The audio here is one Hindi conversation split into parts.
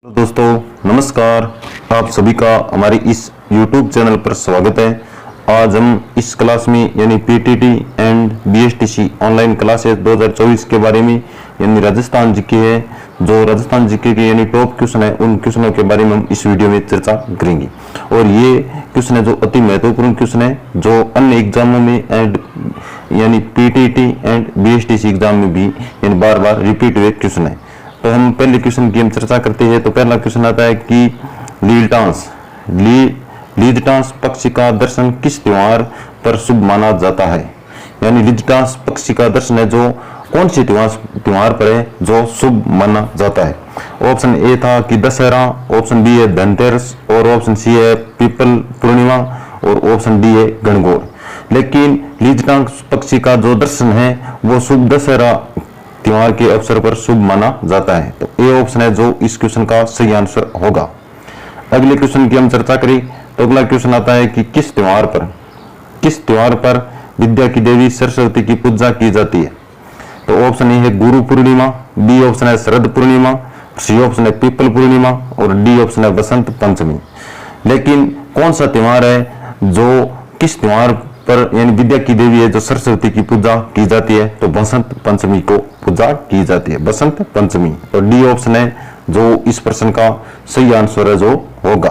हेलो दोस्तों, नमस्कार। आप सभी का हमारे इस YouTube चैनल पर स्वागत है। आज हम इस क्लास में यानी PTT and BSTC online classes 2024 के बारे में यानी राजस्थान जीके है, जो राजस्थान जीके के यानी टॉप क्वेश्चन है, उन क्वेश्चनों के बारे में हम इस वीडियो में चर्चा करेंगे। और ये क्वेश्चन है जो अति महत्वपूर्ण क्वेश्चन है, जो अन्य एग्जामों में एंड यानी पीटीटी एंड बीएसटीसी एग्जाम में भी यानी बार बार रिपीट हुए क्वेश्चन है। तो हम पहले क्वेश्चन की हम चर्चा करते हैं। तो पहला क्वेश्चन आता है कि लीजटांस पक्षी का दर्शन किस त्योहार पर शुभ माना जाता है। यानी लीजटांस पक्षी का दर्शन है जो कौन से त्योहार पर है जो शुभ माना जाता है। ऑप्शन ए था कि दशहरा, ऑप्शन बी है धनतेरस, और ऑप्शन सी है पीपल पूर्णिमा, और ऑप्शन डी है गणगौर। लेकिन लीजटांस पक्षी का जो दर्शन है वो शुभ दशहरा त्योहार के अवसर पर शुभ माना जाता है। तो ए ऑप्शन है जो इस क्वेश्चन का सही आंसर होगा। अगले क्वेश्चन की हम चर्चा करें तो अगला क्वेश्चन आता है कि किस त्योहार पर विद्या की देवी सरस्वती की पूजा की जाती है। तो ऑप्शन ए है गुरु पूर्णिमा, बी ऑप्शन है शरद पूर्णिमा, सी ऑप्शन है पीपल पूर्णिमा, और डी ऑप्शन है बसंत पंचमी। लेकिन कौन सा त्योहार है जो किस त्योहार पर यानी विद्या की देवी है जो सरस्वती की पूजा की जाती है। तो बसंत पंचमी को पूजा की जाती है, बसंत पंचमी। और डी ऑप्शन है जो इस प्रश्न का सही आंसर है जो होगा।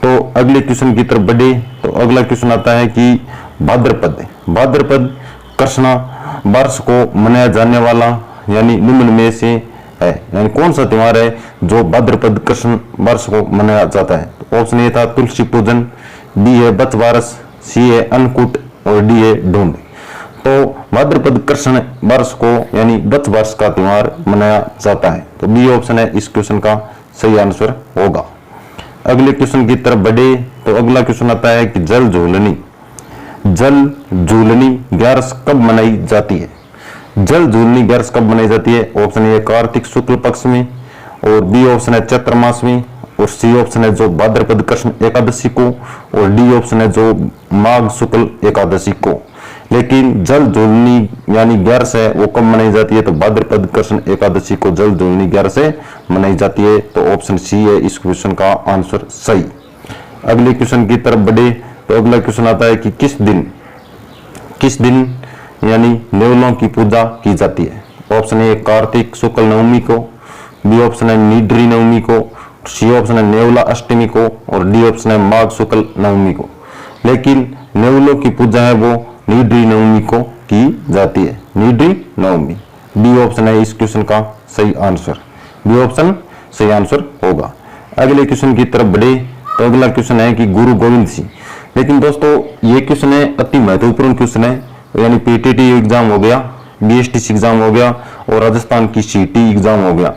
तो अगले क्वेश्चन की तरफ बढ़े तो अगला क्वेश्चन आता है कि भाद्रपद कृष्णा वर्ष को मनाया जाने वाला यानी निम्न में से है, यानी कौन सा त्योहार है जो भाद्रपद कृष्ण वर्ष को मनाया जाता है। तो ऑप्शन ए था तुलसी पूजन, बी है बच बारस, सी है अन्नकूट, और डी है ढूंढ। तो भाद्रपद कृष्ण वर्ष को यानी बच वर्ष का त्योहार मनाया जाता है। तो बी ऑप्शन है इस क्वेश्चन का सही आंसर होगा। अगले क्वेश्चन की तरफ बढ़े तो अगला क्वेश्चन आता है कि जल झूलनी ग्यारस कब मनाई जाती है। जल झूलनी ग्यारस कब मनाई जाती है। ऑप्शन ए कार्तिक शुक्ल पक्ष में, और बी ऑप्शन है चैत्र मास में, और सी ऑप्शन है जो भाद्रपद कृष्ण एकादशी को, और डी ऑप्शन है जो माघ शुक्ल एकादशी को। लेकिन जल झूलनी यानी ग्यारस है वो कब मनाई जाती है। तो भाद्रपद कृष्ण एकादशी को जल झूलनी ग्यारस से मनाई जाती है। तो ऑप्शन सी है इस क्वेश्चन का आंसर सही। अगले क्वेश्चन की तरफ बढ़े तो अगला क्वेश्चन आता है कि किस दिन यानी नेवलों की पूजा की जाती है। ऑप्शन ए कार्तिक शुक्ल नवमी को, बी ऑप्शन है निड्री नवमी को, सी ऑप्शन है नेवला अष्टमी को, और डी ऑप्शन है माघ शुक्ल नवमी को। लेकिन नेवलों की पूजा है वो निड्री नवमी को की जाती है, निड्री नवमी। बी ऑप्शन है इस क्वेश्चन का सही आंसर, बी ऑप्शन सही आंसर होगा। अगले क्वेश्चन की तरफ बढ़े तो अगला क्वेश्चन है कि गुरु गोविंद सिंह। लेकिन दोस्तों ये क्वेश्चन है अति महत्वपूर्ण क्वेश्चन है, यानी पीटीटी एग्जाम हो गया, बीएसटीसी एग्जाम हो गया, और राजस्थान की सीटी एग्जाम हो गया।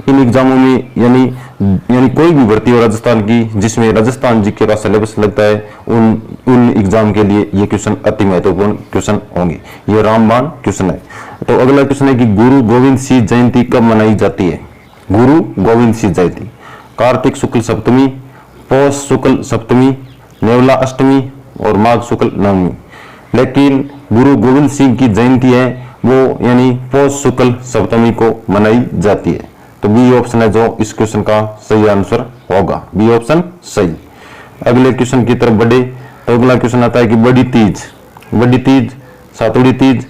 इन एग्जामों में यानी कोई भी भर्ती हो राजस्थान की जिसमें राजस्थान जीके का सिलेबस लगता है, उन एग्जाम के लिए ये क्वेश्चन अति महत्वपूर्ण क्वेश्चन होंगे। ये रामबाण क्वेश्चन है। तो अगला क्वेश्चन है कि गुरु गोविंद सिंह जयंती कब मनाई जाती है। गुरु गोविंद सिंह जयंती कार्तिक शुक्ल सप्तमी, पौष शुक्ल सप्तमी, नेवला अष्टमी, और माघ शुक्ल नवमी। लेकिन गुरु गोविंद सिंह की जयंती है वो यानी पौष शुक्ल सप्तमी को मनाई जाती है। तो बी ऑप्शन है जो इस क्वेश्चन का सही आंसर होगा, बी ऑप्शन सही। अगले क्वेश्चन की तरफ बढ़े तो अगला क्वेश्चन आता है कि बड़ी तीज, सातुड़ी तीज,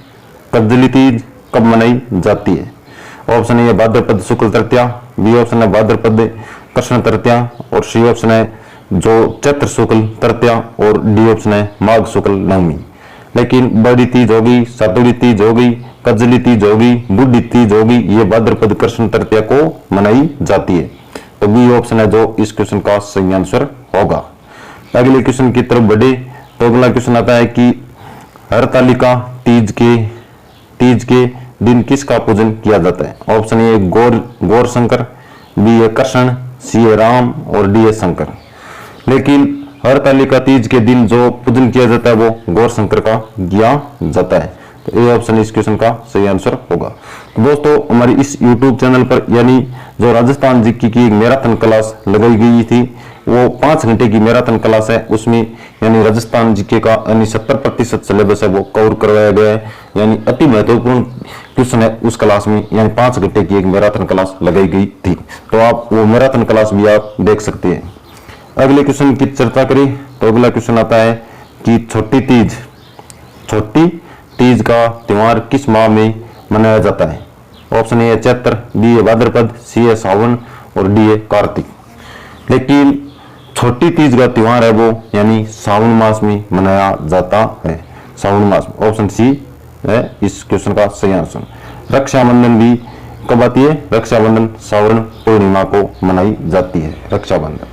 कजली तीज कब मनाई जाती है। ऑप्शन ए भाद्रपद शुक्ल तृतीया, बी ऑप्शन है भाद्रपद कृष्ण तृतीया, और सी ऑप्शन है जो चैत्र शुक्ल तृतीया, और डी ऑप्शन है माघ शुक्ल नवमी। लेकिन बड़ी तीज होगी, सातुड़ी तीज होगी, कजली तीज होगी, बूढ़ी तीज होगी, ये भाद्रपद कृष्ण तृतीया को मनाई जाती है। तो बी ऑप्शन है जो इस क्वेश्चन का सही आंसर होगा। अगले क्वेश्चन की तरफ बढ़े तो अगला क्वेश्चन आता है कि हरतालिका तीज के दिन किसका पूजन किया जाता है। Option A Gaur Shankar, B है कृष्ण, सी है राम, और डी है शंकर। लेकिन हरतालिका तीज के दिन जो पूजन किया जाता है वो गौर शंकर का किया जाता है। तो ए ऑप्शन इस क्वेश्चन का सही आंसर होगा। तो दोस्तों हमारी इस YouTube चैनल पर यानी जो राजस्थान जीके की एक मैराथन क्लास लगाई गई थी, वो 5 घंटे की मैराथन क्लास है। उसमें यानी राजस्थान जीके का यानी 70% सिलेबस है वो कवर करवाया गया है। यानी अति महत्वपूर्ण क्वेश्चन है उस क्लास में, यानी 5 घंटे की एक मैराथन क्लास लगाई गई थी, तो आप वो मैराथन क्लास भी आप देख सकते हैं। अगले क्वेश्चन की चर्चा करें तो अगला क्वेश्चन आता है कि छोटी तीज का त्योहार किस माह में मनाया जाता है। ऑप्शन ए है चैत्र, बी है भाद्रपद, सी है सावन और डी है कार्तिक। लेकिन छोटी तीज का त्योहार है वो यानी सावन मास में मनाया जाता है, सावन मास में। ऑप्शन सी है इस क्वेश्चन का सही आंसर। रक्षाबंधन भी कब आती है, रक्षाबंधन सावन पूर्णिमा को मनाई जाती है रक्षाबंधन।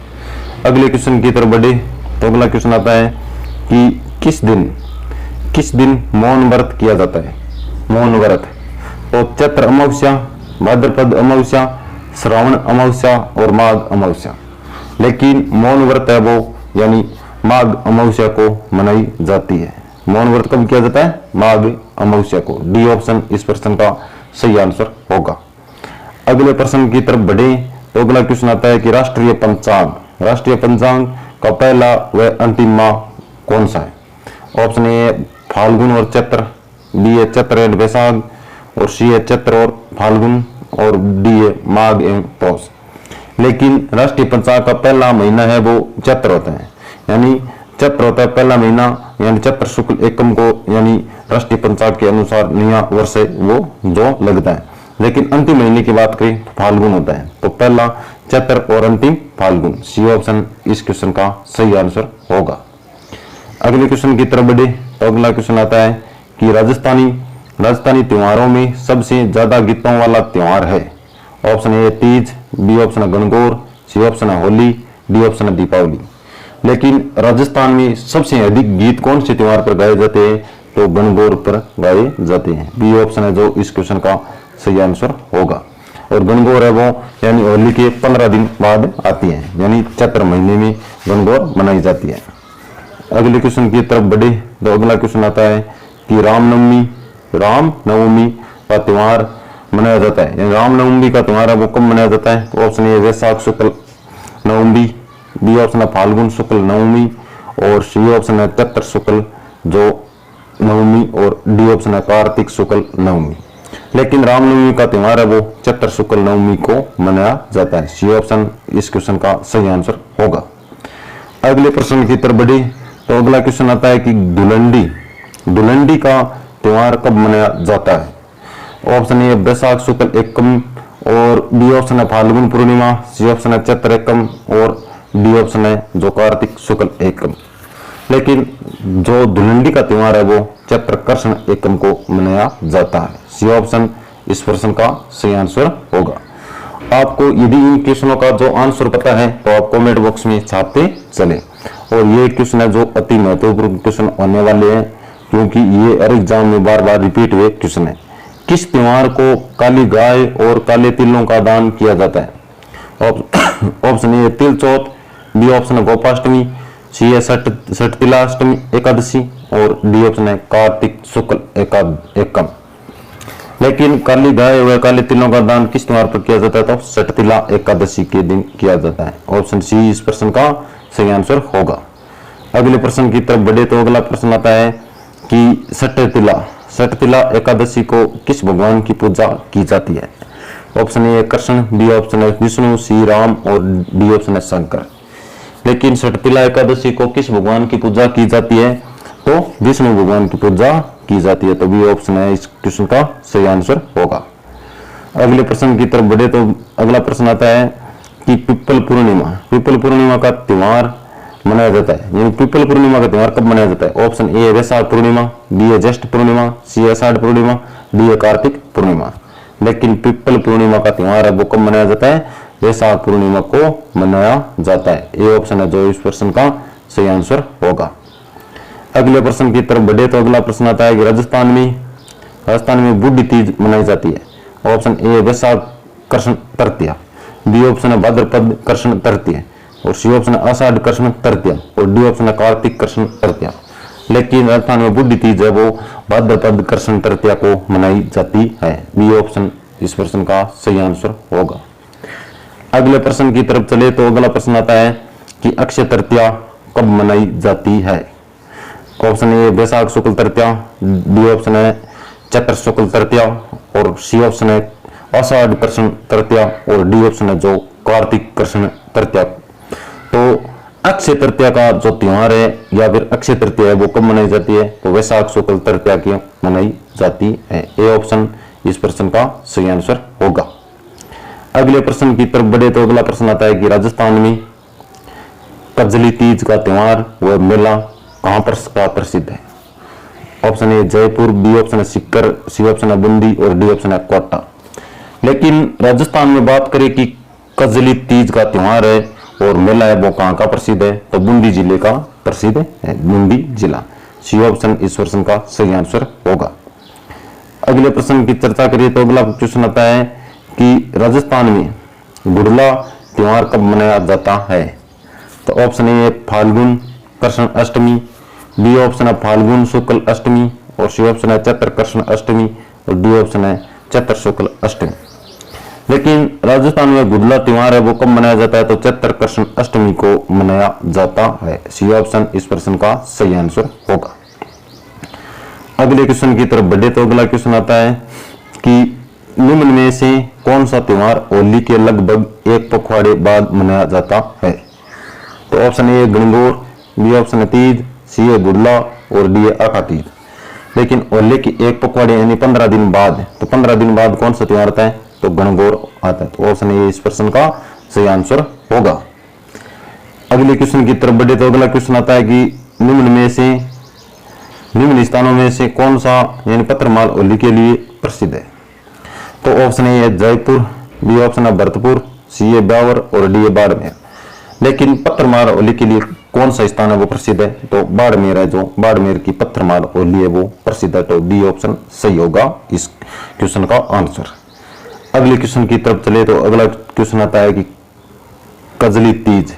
अगले क्वेश्चन की तरफ बढ़े तो अगला क्वेश्चन आता है कि किस दिन मौन व्रत किया जाता है। मौन व्रत तो चैत्र अमावस्या, भाद्रपद अमावस्या, श्रावण अमावस्या और माघ अमावस्या। लेकिन मौन व्रत है वो यानी माघ अमावस्या को मनाई जाती है। मौन व्रत कब किया जाता है, माघ अमावस्या को। डी ऑप्शन इस प्रश्न का सही आंसर होगा। अगले प्रश्न की तरफ बढ़े तो अगला क्वेश्चन आता है कि राष्ट्रीय पंचांग का पहला व अंतिम माह कौन सा है। ऑप्शन ए फाल्गुन और चैत्र, बी है चैत्र एवं वैशाख और सी है चैत्र और फाल्गुन और डी है माघ एवं पौष। लेकिन राष्ट्रीय पंचांग का पहला महीना है वो चैत्र होता है, यानी चैत्र होता है पहला महीना, यानी चैत्र शुक्ल एकम को यानी राष्ट्रीय पंचांग के अनुसार नया वर्ष है वो जो लगता है। लेकिन अंतिम महीने की बात करें तो फाल्गुन होता है, तो पहला चैत्र और अंतिम फाल्गुन। सी ऑप्शन इस क्वेश्चन का सही आंसर होगा। अगले क्वेश्चन की तरफ बढ़े तो अगला क्वेश्चन आता है कि राजस्थानी त्योहारों में सबसे ज्यादा गीतों वाला त्योहार है। Option A Teej, B option है गणगौर, सी ऑप्शन है होली, डी ऑप्शन है दीपावली। लेकिन राजस्थान में सबसे अधिक गीत कौन से त्योहार पर गाए जाते हैं, तो गणगौर पर गाए जाते हैं। बी ऑप्शन है जो इस क्वेश्चन का सही आंसर होगा। और गणगौर है वो यानी होली के 15 दिन बाद आती है, यानी चैत्र महीने में गणगौर मनाई जाती है। अगले क्वेश्चन की तरफ बढ़े तो अगला क्वेश्चन आता है कि रामनवमी का त्योहार मनाया जाता है, यानी रामनवमी का त्योहार है वो कब मनाया जाता है। तो ऑप्शन ए वैशाख शुक्ल नवमी, बी ऑप्शन है फाल्गुन शुक्ल नवमी और सी ऑप्शन है चैत्र शुक्ल जो नवमी और डी ऑप्शन है कार्तिक शुक्ल नवमी। लेकिन रामनवमी का त्योहार है वो चैत्र शुक्ल नवमी को मनाया जाता है। सी ऑप्शन इस क्वेश्चन का सही आंसर होगा। अगले प्रश्न की तरफ बढ़े तो अगला क्वेश्चन आता है कि धुलंडी का त्योहार कब मनाया जाता है। ऑप्शन ए वैशाख शुक्ल एकम और बी ऑप्शन है फाल्गुन पूर्णिमा, सी ऑप्शन है चैत्र एकम और डी ऑप्शन है जो कार्तिक शुक्ल एकम। लेकिन जो धुलंडी का त्योहार है वो चैत्र कृष्ण एकम को मनाया जाता है। सी ऑप्शन इस प्रश्न का सही आंसर होगा। आपको यदि इन क्वेश्चनों का जो आंसर पता है तो आप कमेंट बॉक्स में छापते चले। और ये क्वेश्चन है जो अति महत्वपूर्ण क्वेश्चन होने वाले हैं, क्योंकि ये हर एग्जाम में बार बार रिपीट हुए क्वेश्चन है। किस त्योहार को काली गाय और काले तिलों का दान किया जाता है। ऑप्शन ए तिल चौथ, बी ऑप्शन है गोपाष्टमी, सी है छठ तिलाष्टमी एकादशी और डी ऑप्शन है कार्तिक शुक्ल एकम। लेकिन काली गाय व काले तिलों का दान किस त्योहार पर किया जाता है, तो छठ तिला एकादशी के दिन किया जाता है। ऑप्शन सी इस प्रश्न का सही आंसर होगा। अगले प्रश्न की तरफ बढ़े तो अगला प्रश्न आता है कि छठ तिला एकादशी को किस भगवान की पूजा की जाती है। Option A Krishna, B option है विष्णु, सी राम और डी ऑप्शन है शंकर। लेकिन छठ तिला एकादशी को किस भगवान की पूजा की जाती है, तो विष्णु भगवान की पूजा की जाती है। तो बी ऑप्शन है इस क्वेश्चन का सही आंसर होगा। अगले प्रश्न की तरफ बढ़े तो अगला प्रश्न आता है कि पिपल पूर्णिमा का त्योहार मनाया जाता है, यानी पिपल पूर्णिमा का त्योहार कब मनाया जाता है। Option A Vaishakh Purnima, B है ज्येष्ठ पूर्णिमा, सी है आषाढ़ पूर्णिमा, डी है कार्तिक पूर्णिमा। लेकिन पिपल पूर्णिमा का त्योहार है वो कब मनाया जाता है, वैशाख पूर्णिमा को मनाया जाता है। ये ऑप्शन है जो इस प्रश्न का सही आंसर होगा। अगले प्रश्न की तरफ बढ़े तो अगला प्रश्न आता है कि राजस्थान में बुढ़ी तीज मनाई जाती है। ऑप्शन ए वैशाख कृष्ण तृतीया, बी ऑप्शन है भाद्रपद कृष्ण तृतीया और सी ऑप्शन है आषाढ़ कृष्ण तृतीया और डी ऑप्शन है कार्तिक कृष्ण तृतीया। लेकिन राजस्थान में बुढ़ी तीज है वो भाद्रपद कृष्ण तृतीया को मनाई जाती है। बी ऑप्शन इस प्रश्न का सही आंसर होगा। अगले प्रश्न की तरफ चले तो अगला प्रश्न आता है कि अक्षय तृतीया कब मनाई जाती है। ऑप्शन ए वैशाख शुक्ल तृतीया, बी ऑप्शन है चैत्र शुक्ल तृतीया, और सी ऑप्शन है आषाढ़ कृष्ण तृतीया, और डी ऑप्शन है जो कार्तिक कृष्ण तृतीया। तो अक्षय तृतीया का जो त्योहार है या फिर अक्षय तृतीया है वो कब मनाई जाती है? तो वैशाख शुक्ल तृतीया की मनाई जाती है। ए ऑप्शन इस प्रश्न का सही आंसर होगा। अगले प्रश्न की तरफ बढ़े तो अगला प्रश्न आता है कि राजस्थान में कजली तीज का त्योहार व मेला कहां पर प्रसिद्ध है? Option A Jaipur, B option है सीकर, सी ऑप्शन है बूंदी, और डी ऑप्शन है कोटा। लेकिन राजस्थान में बात करें कि कजली तीज का त्योहार है और मेला है वो कहां का प्रसिद्ध है? तो बूंदी जिले का प्रसिद्ध है, बूंदी जिला। सी ऑप्शन इस प्रश्न का सही आंसर होगा। अगले प्रश्न की चर्चा करिए तो अगला क्वेश्चन आता है कि राजस्थान में गुड़ला त्योहार कब मनाया जाता है? तो ऑप्शन ए फाल्गुन कृष्ण अष्टमी, बी ऑप्शन है फाल्गुन शुक्ल अष्टमी, और सी ऑप्शन है चैत्र कृष्ण अष्टमी, और डी ऑप्शन है चैत्र शुक्ल अष्टमी। लेकिन राजस्थान में गुड़ला त्योहार है वो कब मनाया जाता है? तो चैत्र कृष्ण अष्टमी को मनाया जाता है। सी ऑप्शन इस प्रश्न का सही आंसर होगा। अगले क्वेश्चन की तरफ बढ़े तो अगला क्वेश्चन आता है कि निम्न में से कौन सा त्योहार होली के लगभग एक पखवाड़े बाद मनाया जाता है? तो option A Gangaur, B option है तीज, सी है गुड़ला, और डी है आखा तीज। लेकिन होली की एक पखवाड़े यानी 15 दिन बाद, तो 15 दिन बाद कौन सा त्योहार आता है? तो गणगौर आता है। तो ऑप्शन ए इस प्रश्न का सही आंसर होगा। अगले क्वेश्चन की तरफ बढ़े तो अगला क्वेश्चन आता है कि निम्न स्थानों में से कौन सा यानी पत्थरमाल होली के लिए प्रसिद्ध है? तो ऑप्शन ए है जयपुर, बी ऑप्शन है भरतपुर, सी है ब्यावर, और डी है बाड़मेर। लेकिन पत्थरमाल होली के लिए कौन सा स्थान है वो प्रसिद्ध है? तो बाड़मेर है, जो बाड़मेर की पत्थरमाल होली है वो प्रसिद्ध है। तो डी ऑप्शन सही होगा इस क्वेश्चन का आंसर। अगले क्वेश्चन की तरफ चले तो अगला क्वेश्चन आता है कि कजली तीज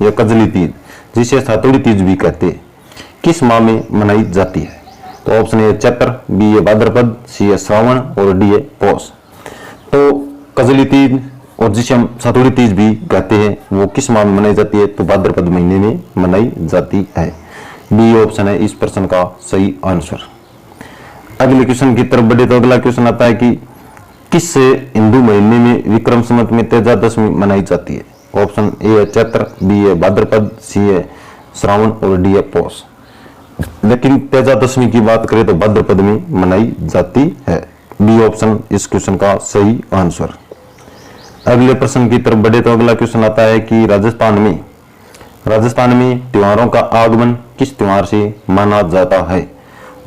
या कजली तीज जिसे सातुड़ी तीज भी कहते हैं किस माह में मनाई जाती है? तो ऑप्शन ए चैत्र, बी है भाद्रपद, सी है श्रावण, और डी है पौष। तो कजली तीज और जिसे हम सातुड़ी तीज भी कहते हैं वो किस माह में मनाई जाती है? तो भाद्रपद महीने में मनाई जाती है। बी ऑप्शन है इस प्रश्न का सही आंसर। अगले क्वेश्चन की तरफ बढ़े तो अगला क्वेश्चन आता है कि किस हिंदू महीने में विक्रम संवत में तेजा दशमी मनाई जाती है? ऑप्शन ए है चैत्र, बी है भाद्रपद, सी है श्रावण, और डी है पौष। लेकिन तेजा दशमी की बात करें तो भाद्रपद में मनाई जाती है। बी ऑप्शन इस क्वेश्चन का सही आंसर। अगले प्रश्न की तरफ बढ़े तो अगला क्वेश्चन आता है कि राजस्थान में त्योहारों का आगमन किस त्योहार से माना जाता है?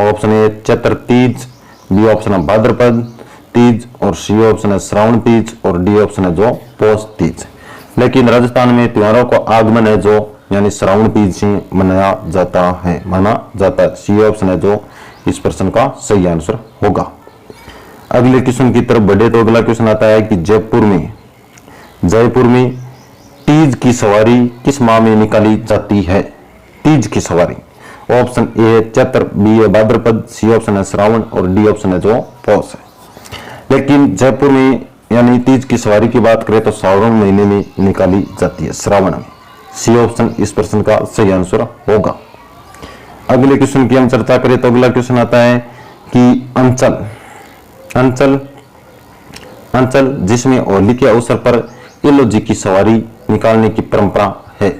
ऑप्शन ए चैत्र तीज, बी ऑप्शन है भाद्रपद तीज, और सी ऑप्शन है श्रावण तीज, और डी ऑप्शन है जो पौष तीज। लेकिन राजस्थान में त्योहारों का आगमन है जो यानी श्रावण तीज से माना जाता है। सी ऑप्शन है जो इस प्रश्न का सही आंसर होगा। अगले क्वेश्चन की तरफ बढ़े तो अगला क्वेश्चन आता है कि जयपुर में तीज की सवारी किस माह में निकाली जाती है? तीज की सवारी ऑप्शन ए है चैत्र, बी है भाद्रपद, सी ऑप्शन है श्रावण, और डी ऑप्शन है जो पौष है। लेकिन जयपुर में यानी तीज की सवारी की बात करें तो श्रावण महीने में निकाली जाती है, श्रावण में। सी ऑप्शन इस प्रश्न का सही आंसर होगा। अगले क्वेश्चन की हम चर्चा करें तो अगला क्वेश्चन आता है कि अंचल जिसमें होली के अवसर पर इलोजी की सवारी निकालने की परंपरा है।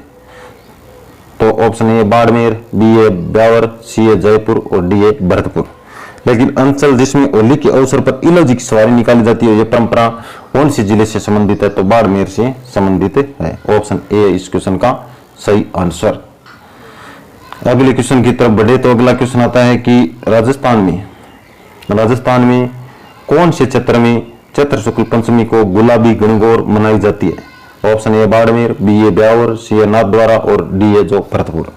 तो ऑप्शन ए बाड़मेर, बी है ब्यावर, सी है जयपुर, और डी है भरतपुर। लेकिन अंचल जिसमें होली के अवसर पर इलोजी की सवारी निकाली जाती है, यह परंपरा कौन सी जिले से संबंधित है? तो बाड़मेर से संबंधित है। ऑप्शन ए इस क्वेश्चन का सही आंसर। अगले क्वेश्चन की तरफ बढ़े तो अगला क्वेश्चन आता है कि राजस्थान में कौन से क्षेत्र में चैत्र शुक्ल पंचमी को गुलाबी गणगौर मनाई जाती है? ऑप्शन ए बाड़मेर, बी ए ब्यावर, सी ए नाथद्वारा, और डी ए जो भरतपुर।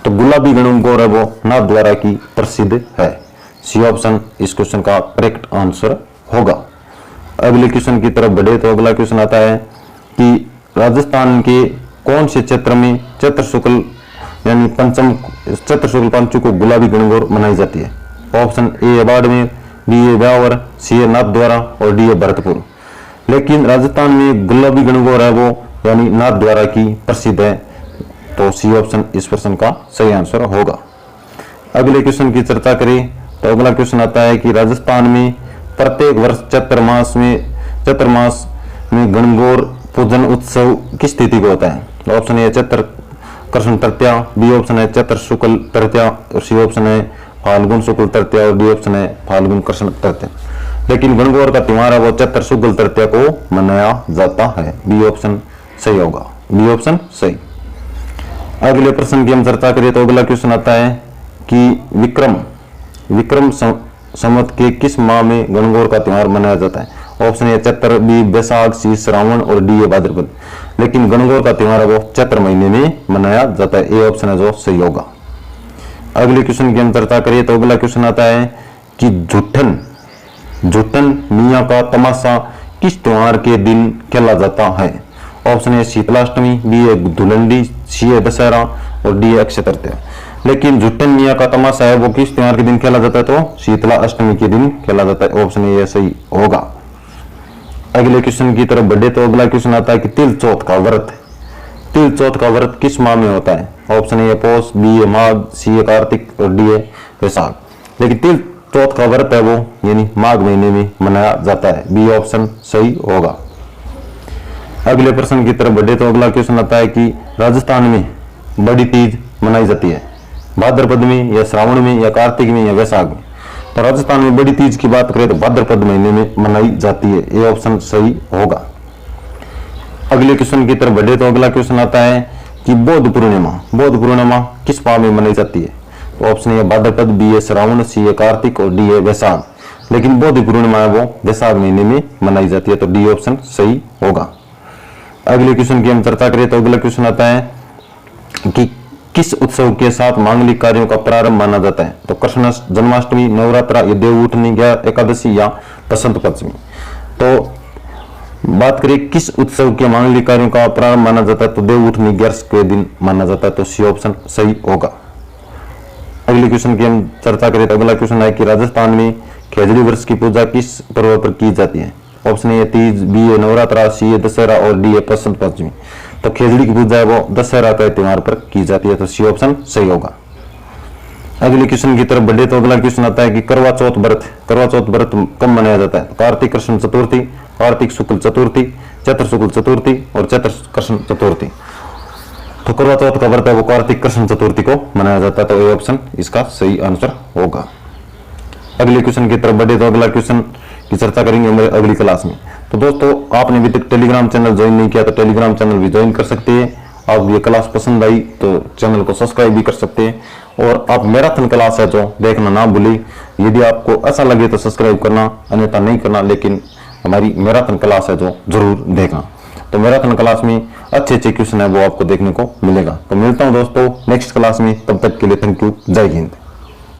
तो गुलाबी गणगौर है वो नाथद्वारा की प्रसिद्ध है। सी ऑप्शन इस क्वेश्चन का करेक्ट आंसर होगा। अगले क्वेश्चन की तरफ बढ़े तो अगला क्वेश्चन आता है कि राजस्थान के कौन से क्षेत्र में चैत्र शुक्ल यानी चैत्र शुक्ल पंचमी को गुलाबी गणगौर मनाई जाती है? ऑप्शन ए बाड़मेर, बी ए ब्यावर, सी ए नाथद्वारा, और डी ए भरतपुर। लेकिन राजस्थान में गुलाबी गणगौर है वो यानी नाथद्वारा की प्रसिद्ध है। तो सी ऑप्शन इस प्रश्न का सही आंसर होगा। अगले क्वेश्चन की चर्चा करें तो अगला क्वेश्चन आता है कि राजस्थान में प्रत्येक वर्ष चैत्र मास में गणगौर पूजन उत्सव किस तिथि को होता है? ऑप्शन ए चैत्र कृष्ण तृतीया, बी ऑप्शन है चैत्र शुक्ल तृतीया, और सी ऑप्शन है फाल्गुन शुक्ल तृतीया, और डी ऑप्शन है फाल्गुन कृष्ण तृतीया। लेकिन गणगौर का त्योहार है वो चैत्र शुक्ल तृतीया को मनाया जाता है। बी ऑप्शन सही होगा, बी ऑप्शन सही। अगले प्रश्न की हम चर्चा करें तो अगला क्वेश्चन आता है कि विक्रम संवत के किस माह में गणगौर का त्योहार मनाया जाता है? ऑप्शन ए चैत्र, बी वैशाख, सी श्रावण, और डी ए भाद्रपद। लेकिन गणगौर का त्योहार है वो चैत्र महीने में मनाया जाता है। ए ऑप्शन है जो सही होगा। अगले क्वेश्चन की हम चर्चा करिए तो अगला क्वेश्चन आता है कि झुट्ठन मियाँ का तमाशा किस त्योहार के दिन खेला जाता है? ऑप्शन ए शीतलाष्टमी, बी ए धुलंडी, सी ए दशहरा, और डी ए अक्षय तृतीया। लेकिन झुट्ठन मियाँ का तमाशा है वो किस त्योहार के दिन खेला जाता है? तो शीतला अष्टमी के दिन खेला जाता है। ऑप्शन ए सही होगा। अगले क्वेश्चन की तरफ बढ़े तो अगला क्वेश्चन आता है कि तिल चौथ का व्रत किस माह में होता है? ऑप्शन ए पौष, बी ए माघ, सी ए कार्तिक, और डी ए वैशाख। लेकिन तिल चौथ का व्रत है वो यानी माघ महीने में मनाया जाता है। बी ऑप्शन सही होगा। अगले प्रश्न की तरफ बढ़े तो अगला क्वेश्चन आता है कि राजस्थान में बड़ी तीज मनाई जाती है भाद्रपद में, या श्रावण में, या कार्तिक में, या वैशाख में? तो राजस्थान में बड़ी तीज की बात करें तो भाद्रपद महीने में मनाई जाती है। ये ऑप्शन सही होगा। अगले क्वेश्चन की तरफ बढ़े तो अगला क्वेश्चन आता है कि बौद्ध पूर्णिमा किस माह में मनाई जाती है? तो ऑप्शन ए भाद्रपद, बी ए श्रावण, सी ए कार्तिक, और डी ए वैशाख। लेकिन बौद्ध पूर्णिमा है वो वैशाख महीने में मनाई जाती है। तो डी ऑप्शन सही होगा। अगले क्वेश्चन की हम चर्चा करें तो अगला क्वेश्चन आता है कि किस उत्सव के साथ मांगलिक कार्यों का प्रारंभ माना जाता है? तो कृष्ण जन्माष्टमी, नवरात्रा, या देवउठनी, या एकादशी, या बसंत पंचमी। तो बात करें किस उत्सव के मांगलिक कार्यों का प्रारंभ माना जाता है तो देवउठनी 11 के दिन माना जाता है। तो सी ऑप्शन सही होगा। अगले क्वेश्चन की हम चर्चा करें तो अगला क्वेश्चन है कि राजस्थान में खेजड़ी वर्ष की पूजा किस पर्व पर की जाती है? ऑप्शन ए तीज, बी ए नवरात्रा, सी ए दशहरा, और डी ए बसंत पंचमी। तो खेजड़ी की पूजा है वो दशहरा के त्योहार पर की जाती है। तो सी ऑप्शन सही होगा। अगले क्वेश्चन की तरफ बढ़े तो अगला क्वेश्चन आता है कि करवा चौथ व्रत कब मनाया जाता है? तो कार्तिक कृष्ण चतुर्थी, कार्तिक शुक्ल चतुर्थी, चैत्र शुक्ल चतुर्थी, और चैत्र कृष्ण चतुर्थी। तो करवा चौथ का व्रत है वो कार्तिक कृष्ण चतुर्थी को मनाया जाता है। तो ये ऑप्शन इसका सही आंसर होगा। अगले क्वेश्चन की तरफ बढ़े तो अगला क्वेश्चन की चर्चा करेंगे हमारे अगली क्लास में। तो दोस्तों आपने अभी तक टेलीग्राम चैनल ज्वाइन नहीं किया तो टेलीग्राम चैनल भी ज्वाइन कर सकते हैं। आप ये क्लास पसंद आई तो चैनल को सब्सक्राइब भी कर सकते हैं। और आप मैराथन क्लास है जो देखना ना भूलें। यदि आपको ऐसा लगे तो सब्सक्राइब करना, अन्यथा नहीं करना, लेकिन हमारी मैराथन क्लास है जो जरूर देखना। तो मैराथन क्लास में अच्छे क्वेश्चन है वो आपको देखने को मिलेगा। तो मिलता हूँ दोस्तों नेक्स्ट क्लास में, तब तक के लिए थैंक यू, जय हिंद।